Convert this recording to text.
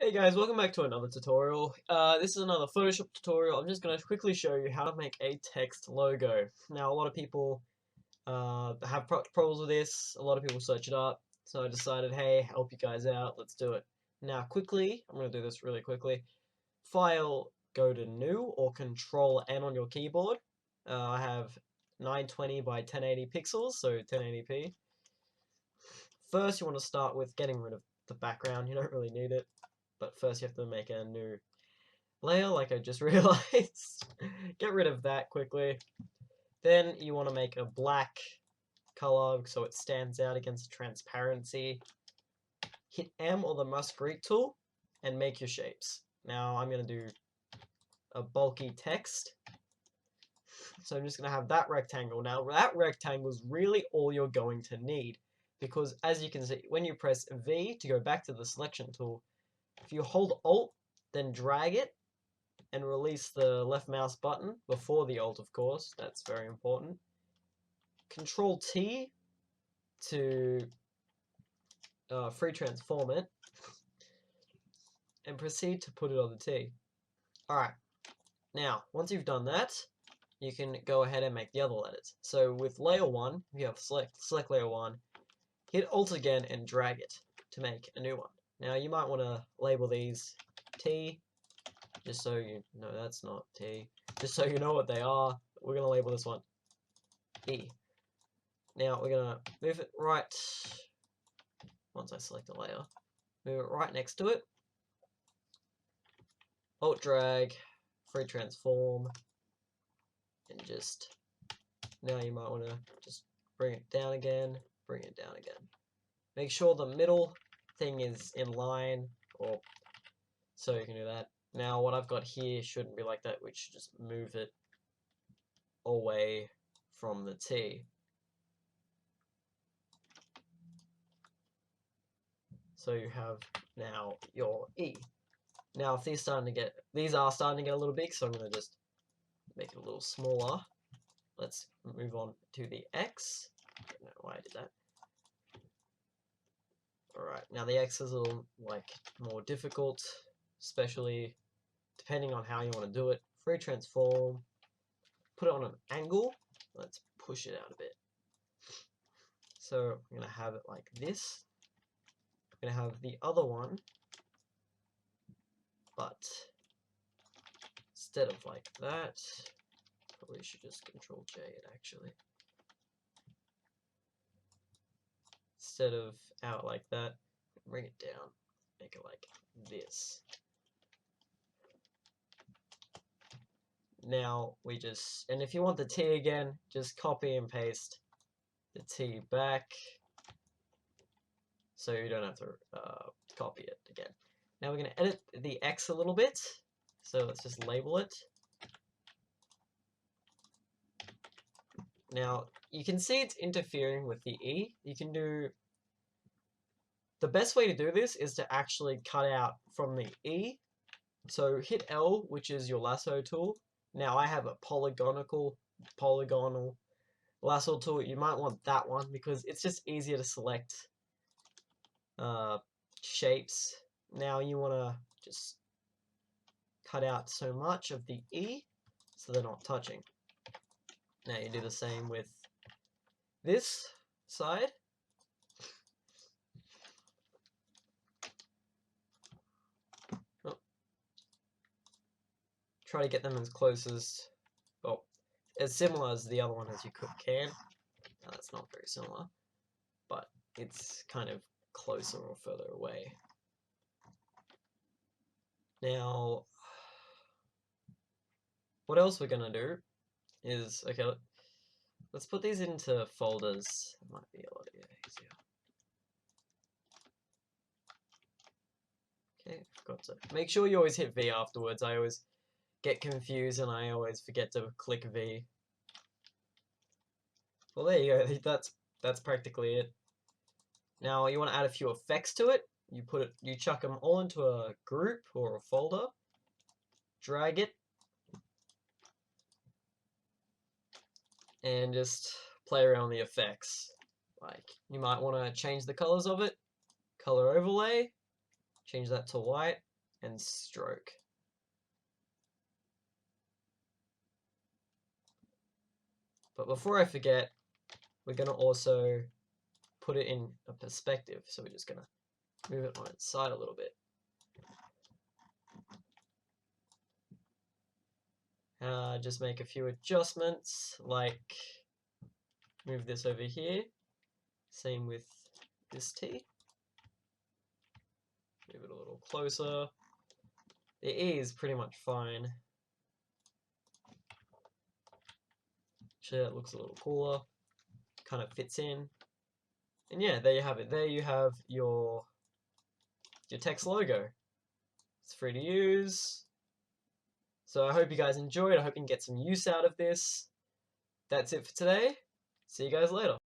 Hey guys, welcome back to another tutorial. This is another Photoshop tutorial. I'm just going to quickly show you how to make a text logo. Now, a lot of people have problems with this. A lot of people search it up. So I decided, hey, help you guys out. Let's do it. Now, quickly, I'm going to do this really quickly. File, go to New or Control N on your keyboard. I have 920 by 1080 pixels, so 1080p. First, you want to start with getting rid of the background. You don't really need it. But first you have to make a new layer, like I just realized. Get rid of that quickly. Then you want to make a black color so it stands out against transparency. Hit M or the Musgrave tool and make your shapes. Now I'm going to do a bulky text. So I'm just going to have that rectangle. Now that rectangle is really all you're going to need, because as you can see, when you press V to go back to the selection tool, if you hold Alt, then drag it, and release the left mouse button before the Alt, of course, that's very important. Control T to free transform it, and proceed to put it on the T. Alright, now, once you've done that, you can go ahead and make the other letters. So with layer 1, you have select layer 1, hit Alt again and drag it to make a new one. Now you might want to label these T, just so you know that's not T, just so you know what they are. We're going to label this one E. Now we're going to move it right, once I select a layer, move it right next to it, Alt drag, free transform, and just, now you might want to just bring it down again, bring it down again. Make sure the middle thing is in line, or so you can do that. Now what I've got here shouldn't be like that, we should just move it away from the T. So you have now your E. Now if these are starting to get a little big, so I'm going to just make it a little smaller. Let's move on to the X. I don't know why I did that. Alright, now the X is a little more difficult, especially depending on how you want to do it. Free transform, put it on an angle, let's push it out a bit. So I'm going to have it like this. I'm going to have the other one, but instead of like that, probably should just Control J it actually. Instead of out like that, bring it down, make it like this. Now we just, and if you want the T again, just copy and paste the T back, so you don't have to copy it again. Now we're going to edit the X a little bit, so let's just label it. Now you can see it's interfering with the E. You can do, the best way to do this is to actually cut out from the E. So hit L, which is your lasso tool. Now I have a polygonal lasso tool. You might want that one because it's just easier to select shapes. Now you want to just cut out so much of the E so they're not touching. Now you do the same with this side. Oh. Try to get them as close as, well, as similar as the other one as you can. Now that's not very similar, but it's kind of closer or further away. Now, what else we're going to do is, okay, let's put these into folders. It might be a lot easier. Okay, forgot to make sure you always hit V afterwards. I always get confused and I always forget to click V. Well, there you go. That's practically it. Now you want to add a few effects to it. You chuck them all into a group or a folder. Drag it. And just play around the effects. Like, you might want to change the colors of it. Color overlay. Change that to white. and stroke. But before I forget, we're going to also put it in a perspective. So we're just going to move it on its side a little bit. Just make a few adjustments, like move this over here. Same with this T. Move it a little closer. The E is pretty much fine. Actually, that looks a little cooler. Kind of fits in. And yeah, there you have it. There you have your text logo. It's free to use. So I hope you guys enjoyed. I hope you can get some use out of this. That's it for today. See you guys later.